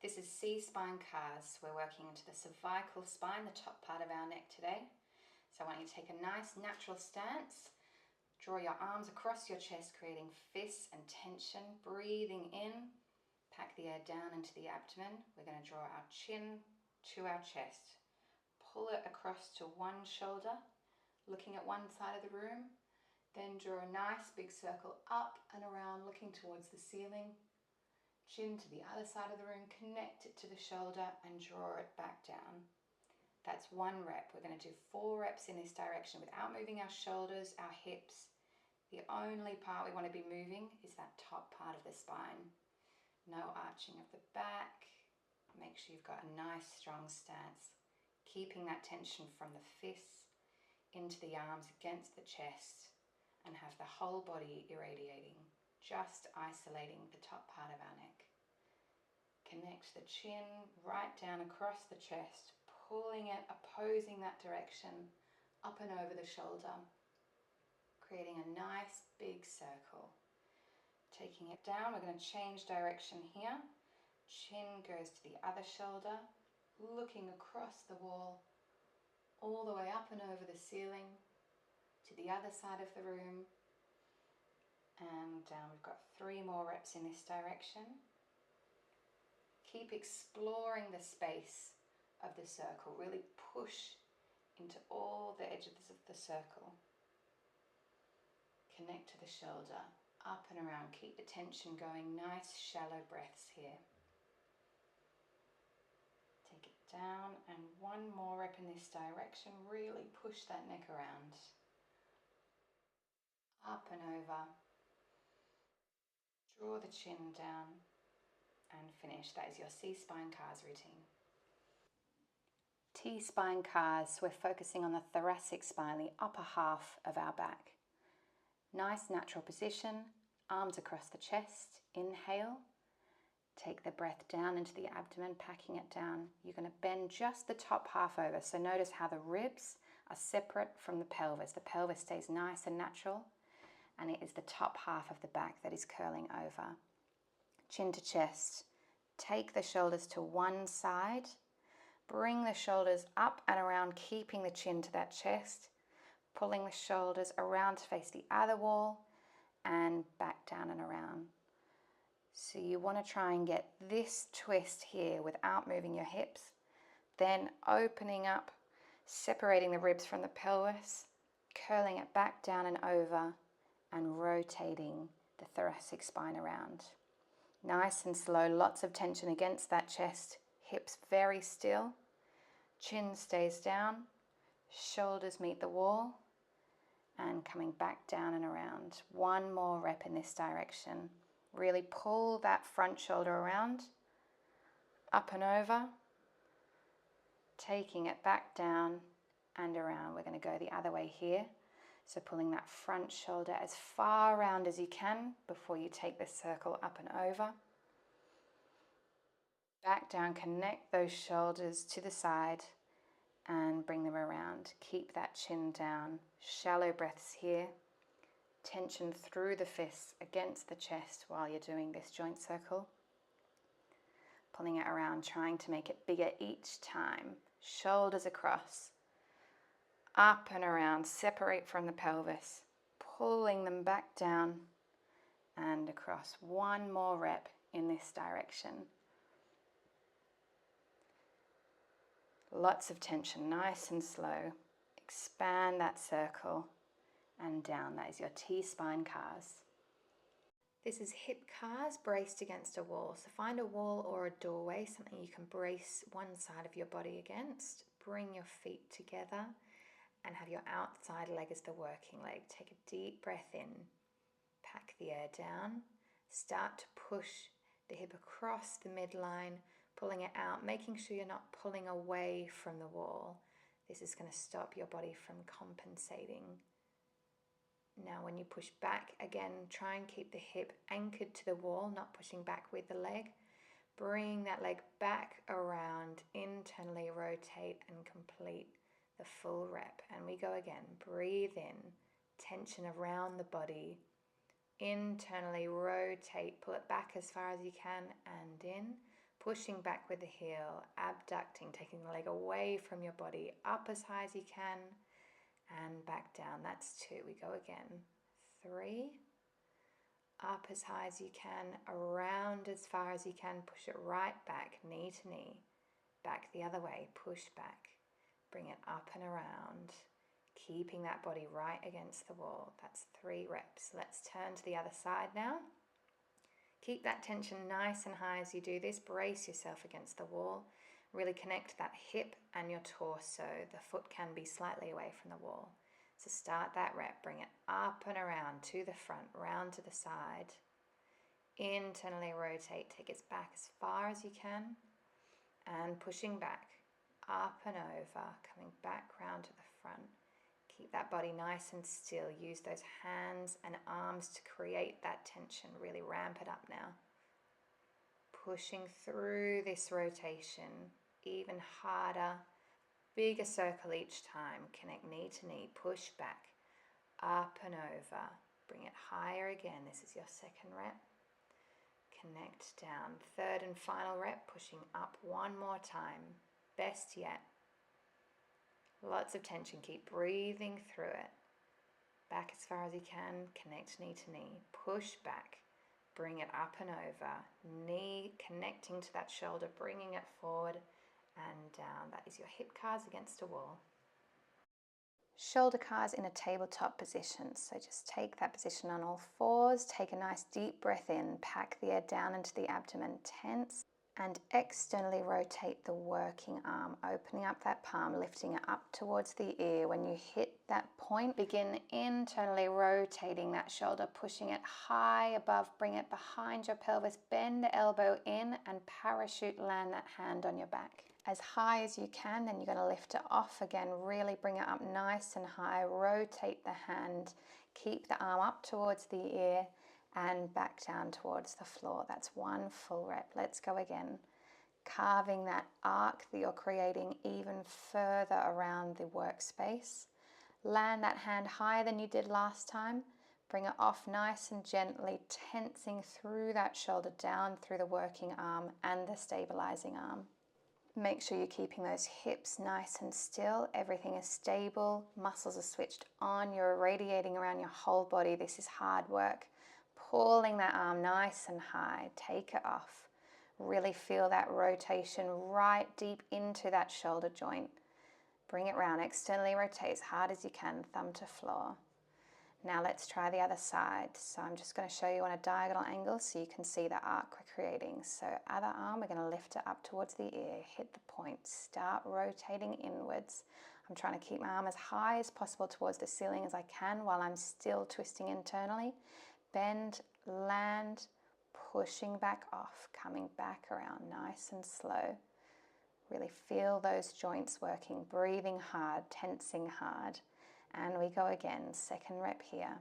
This is C-Spine CARs. We're working into the cervical spine, the top part of our neck today. So I want you to take a nice natural stance. Draw your arms across your chest, creating fists and tension. Breathing in, pack the air down into the abdomen. We're going to draw our chin to our chest. Pull it across to one shoulder, looking at one side of the room. Then draw a nice big circle up and around, looking towards the ceiling. Chin to the other side of the room, connect it to the shoulder and draw it back down. That's one rep. We're going to do 4 reps in this direction without moving our shoulders, our hips. The only part we want to be moving is that top part of the spine. No arching of the back. Make sure you've got a nice strong stance. Keeping that tension from the fists into the arms against the chest and have the whole body irradiating. Just isolating the top part of our neck. Connect the chin right down across the chest, pulling it, opposing that direction, up and over the shoulder, creating a nice big circle. Taking it down, we're going to change direction here. Chin goes to the other shoulder, looking across the wall, all the way up and over the ceiling, to the other side of the room, and down. We've got 3 more reps in this direction. Keep exploring the space of the circle. Really push into all the edges of the circle. Connect to the shoulder, up and around. Keep the tension going. Nice shallow breaths here. Take it down and 1 more rep in this direction. Really push that neck around. Up and over. Draw the chin down and finish. That is your C-Spine CARs routine. T-Spine CARs, we're focusing on the thoracic spine, the upper half of our back. Nice natural position, arms across the chest. Inhale. Take the breath down into the abdomen, packing it down. You're going to bend just the top half over. So notice how the ribs are separate from the pelvis. The pelvis stays nice and natural. And it is the top half of the back that is curling over. Chin to chest. Take the shoulders to one side. Bring the shoulders up and around, keeping the chin to that chest. Pulling the shoulders around to face the other wall and back down and around. So you want to try and get this twist here without moving your hips. Then opening up, separating the ribs from the pelvis, curling it back down and over, and rotating the thoracic spine around. Nice and slow, lots of tension against that chest, hips very still, chin stays down, shoulders meet the wall, and coming back down and around. 1 more rep in this direction. Really pull that front shoulder around, up and over, taking it back down and around. We're going to go the other way here. So pulling that front shoulder as far around as you can before you take the circle up and over. Back down, connect those shoulders to the side and bring them around. Keep that chin down. Shallow breaths here. Tension through the fists against the chest while you're doing this joint circle. Pulling it around, trying to make it bigger each time. Shoulders across. Up and around, separate from the pelvis, pulling them back down and across. 1 more rep in this direction. Lots of tension, nice and slow. Expand that circle and down. That is your T-Spine CARs. This is hip CARs braced against a wall. So find a wall or a doorway, something you can brace one side of your body against. Bring your feet together and have your outside leg as the working leg. Take a deep breath in, pack the air down, start to push the hip across the midline, pulling it out, making sure you're not pulling away from the wall. This is going to stop your body from compensating. Now when you push back again, try and keep the hip anchored to the wall, not pushing back with the leg. Bring that leg back around, internally rotate and complete the full rep. And we go again. Breathe in, tension around the body. Internally rotate, pull it back as far as you can and in. pushing back with the heel, abducting, taking the leg away from your body, up as high as you can, and back down. That's 2. We go again. 3, up as high as you can, around as far as you can, push it right back, knee to knee, back the other way, push back, bring it up and around, keeping that body right against the wall. That's 3 reps. Let's turn to the other side now. Keep that tension nice and high as you do this. Brace yourself against the wall. Really connect that hip and your torso. The foot can be slightly away from the wall. So start that rep. Bring it up and around to the front, round to the side. Internally rotate. Take it back as far as you can. And pushing back, up and over, coming back round to the front. Keep that body nice and still. Use those hands and arms to create that tension. Really ramp it up now. Pushing through this rotation, even harder, bigger circle each time. Connect knee to knee, push back, up and over. Bring it higher again. This is your 2nd rep. Connect down. 3rd and final rep, pushing up one more time. Best yet. Lots of tension. Keep breathing through it. Back as far as you can. Connect knee to knee. Push back. Bring it up and over. Knee connecting to that shoulder, bringing it forward and down. That is your hip CARs against a wall. Shoulder CARs in a tabletop position. So just take that position on all 4s. Take a nice deep breath in. Pack the air down into the abdomen. Tense. And externally rotate the working arm, opening up that palm, lifting it up towards the ear. When you hit that point, begin internally rotating that shoulder, pushing it high above, bring it behind your pelvis, bend the elbow in and parachute land that hand on your back. As high as you can, then you're going to lift it off again, really bring it up nice and high, rotate the hand, keep the arm up towards the ear, and back down towards the floor. That's 1 full rep. Let's go again. Carving that arc that you're creating even further around the workspace. Land that hand higher than you did last time. Bring it off nice and gently, tensing through that shoulder down through the working arm and the stabilizing arm. Make sure you're keeping those hips nice and still. Everything is stable. Muscles are switched on. You're irradiating around your whole body. This is hard work. Pulling that arm nice and high, take it off. Really feel that rotation right deep into that shoulder joint. Bring it round, externally rotate as hard as you can, thumb to floor. Now let's try the other side. So I'm just going to show you on a diagonal angle so you can see the arc we're creating. So other arm, we're going to lift it up towards the ear, hit the point, start rotating inwards. I'm trying to keep my arm as high as possible towards the ceiling as I can while I'm still twisting internally. Bend, land, pushing back off, coming back around nice and slow. Really feel those joints working, breathing hard, tensing hard. And we go again, 2nd rep here.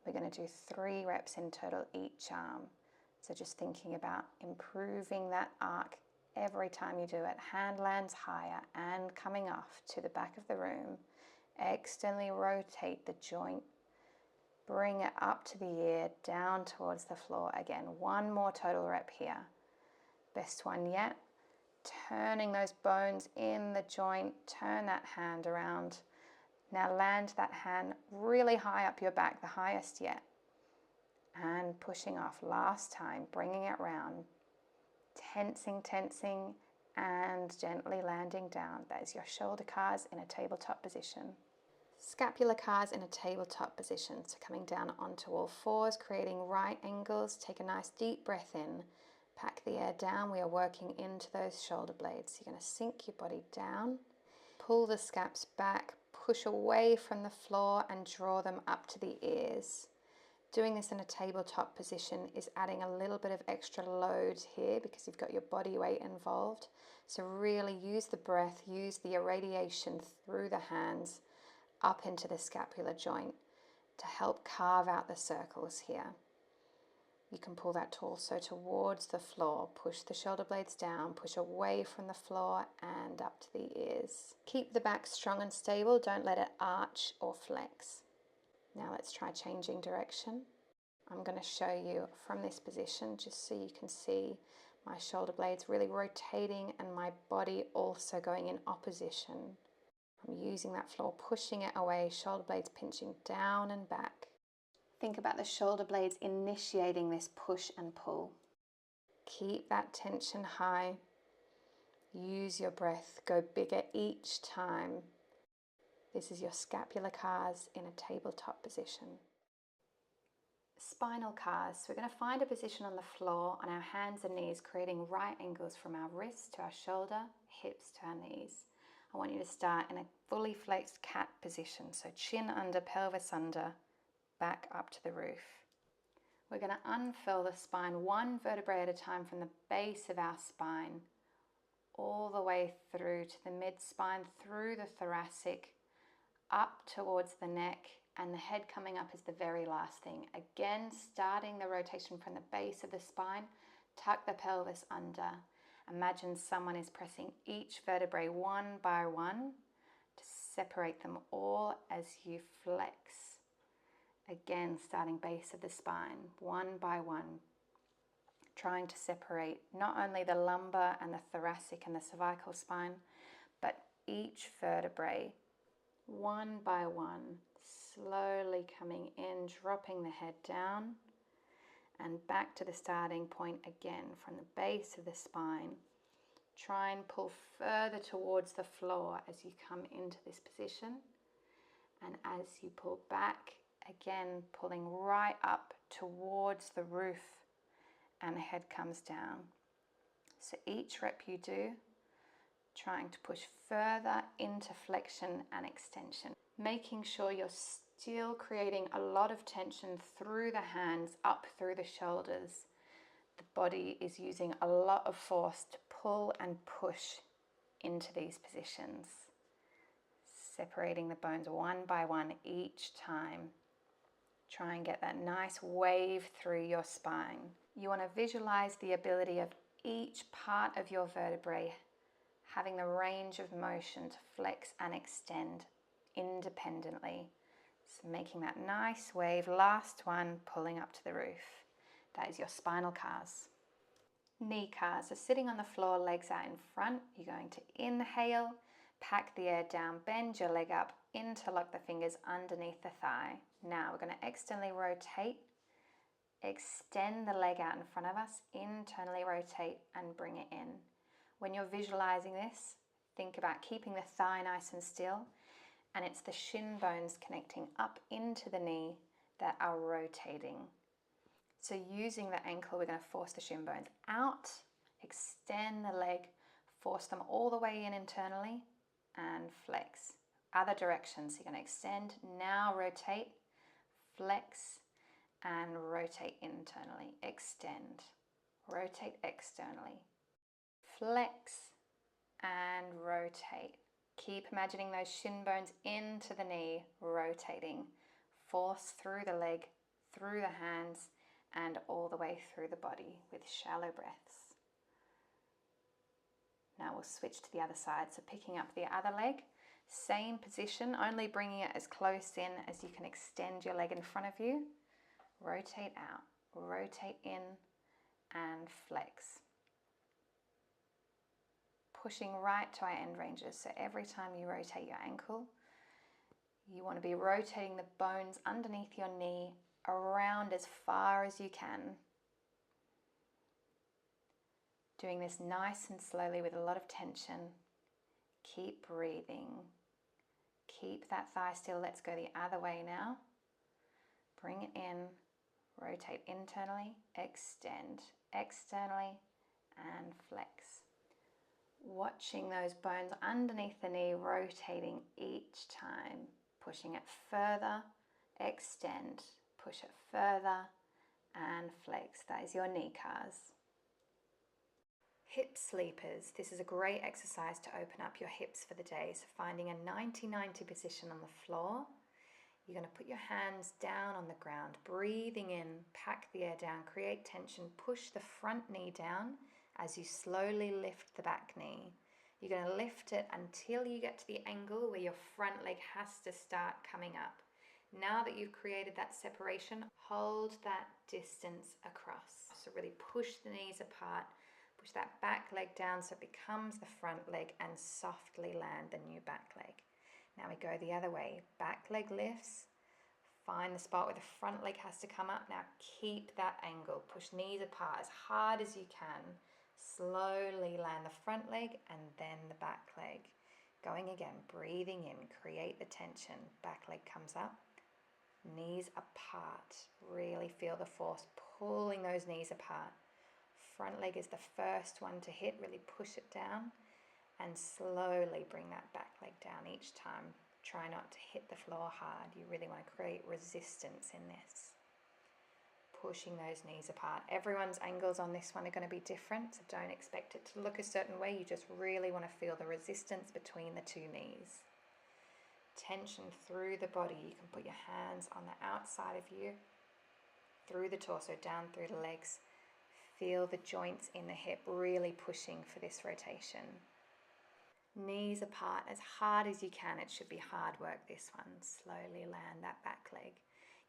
We're going to do 3 reps in total each arm. So just thinking about improving that arc every time you do it. Hand lands higher and coming off to the back of the room. Externally rotate the joint. Bring it up to the ear, down towards the floor. Again, 1 more total rep here. Best one yet. Turning those bones in the joint. Turn that hand around. Now land that hand really high up your back, the highest yet. And pushing off. Last time, bringing it round. Tensing, tensing, and gently landing down. That is your shoulder CARs in a tabletop position. Scapular CARs in a tabletop position. So coming down onto all 4s, creating right angles. Take a nice deep breath in. Pack the air down. We are working into those shoulder blades. You're going to sink your body down. Pull the scaps back. Push away from the floor and draw them up to the ears. Doing this in a tabletop position is adding a little bit of extra load here because you've got your body weight involved. So really use the breath, use the irradiation through the hands up into the scapular joint to help carve out the circles here. You can pull that torso towards the floor, push the shoulder blades down, push away from the floor and up to the ears. Keep the back strong and stable, don't let it arch or flex. Now let's try changing direction. I'm going to show you from this position just so you can see My shoulder blades really rotating and my body also going in opposition. I'm using that floor, pushing it away, shoulder blades pinching down and back. Think about the shoulder blades initiating this push and pull. Keep that tension high. Use your breath. Go bigger each time. This is your scapular CARs in a tabletop position. Spinal CARs. So we're going to find a position on the floor on our hands and knees, creating right angles from our wrists to our shoulder, hips to our knees. I want you to start in a fully flexed cat position. So chin under, pelvis under, back up to the roof. We're going to unfurl the spine one vertebrae at a time from the base of our spine all the way through to the mid-spine, through the thoracic, up towards the neck, and the head coming up is the very last thing. Again, starting the rotation from the base of the spine, tuck the pelvis under. Imagine someone is pressing each vertebrae one by one to separate them all as you flex. Again, starting base of the spine, one by one, trying to separate not only the lumbar and the thoracic and the cervical spine, but each vertebrae, one by one, slowly coming in, dropping the head down, and back to the starting point again from the base of the spine. Try and pull further towards the floor as you come into this position, and as you pull back, again pulling right up towards the roof, and the head comes down. So each rep you do, trying to push further into flexion and extension, making sure you're still creating a lot of tension through the hands, up through the shoulders. The body is using a lot of force to pull and push into these positions, separating the bones one by one each time. Try and get that nice wave through your spine. You want to visualize the ability of each part of your vertebrae having the range of motion to flex and extend independently. So making that nice wave, last one, pulling up to the roof. That is your spinal CARs. Knee CARs are sitting on the floor, legs out in front. You're going to inhale, pack the air down, bend your leg up, interlock the fingers underneath the thigh. Now we're going to externally rotate, extend the leg out in front of us, internally rotate and bring it in. When you're visualizing this, think about keeping the thigh nice and still, and it's the shin bones connecting up into the knee that are rotating. So using the ankle, we're going to force the shin bones out, extend the leg, force them all the way in internally, and flex. Other directions, you're going to extend, now rotate, flex, and rotate internally, extend, rotate externally, flex, and rotate. Keep imagining those shin bones into the knee, rotating, force through the leg, through the hands, and all the way through the body with shallow breaths. Now we'll switch to the other side, so picking up the other leg, same position, only bringing it as close in as you can extend your leg in front of you. Rotate out, rotate in, and flex. Pushing right to our end ranges, so every time you rotate your ankle, you want to be rotating the bones underneath your knee around as far as you can. Doing this nice and slowly with a lot of tension. Keep breathing. Keep that thigh still. Let's go the other way now. Bring it in, rotate internally, extend, externally, and flex. Watching those bones underneath the knee rotating each time, pushing it further, extend, push it further, and flex. That is your knee CARs. Hip sleepers. This is a great exercise to open up your hips for the day. So finding a 90-90 position on the floor. You're going to put your hands down on the ground, breathing in, pack the air down, create tension, push the front knee down as you slowly lift the back knee. You're going to lift it until you get to the angle where your front leg has to start coming up. Now that you've created that separation, hold that distance across. So really push the knees apart, Push that back leg down so it becomes the front leg and softly land the new back leg. Now we go the other way. Back leg lifts. Find the spot where the front leg has to come up. Now keep that angle. Push knees apart as hard as you can. Slowly land the front leg and then the back leg. Going again, breathing in, create the tension. Back leg comes up, knees apart. Really feel the force pulling those knees apart. Front leg is the first one to hit. Really push it down and slowly bring that back leg down each time. Try not to hit the floor hard. You really want to create resistance in this. Pushing those knees apart. Everyone's angles on this one are going to be different, so don't expect it to look a certain way. You just really want to feel the resistance between the two knees. Tension through the body. You can put your hands on the outside of you, through the torso, down through the legs. Feel the joints in the hip really pushing for this rotation. Knees apart as hard as you can. It should be hard work, this one. Slowly land that back leg.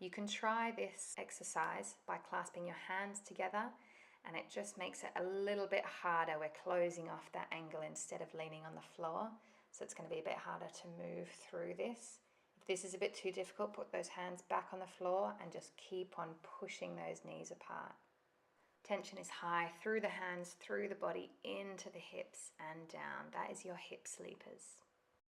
You can try this exercise by clasping your hands together, and it just makes it a little bit harder. We're closing off that angle instead of leaning on the floor, so it's going to be a bit harder to move through this. If this is a bit too difficult, put those hands back on the floor and just keep on pushing those knees apart. Tension is high through the hands, through the body, into the hips and down. That is your hip sleepers.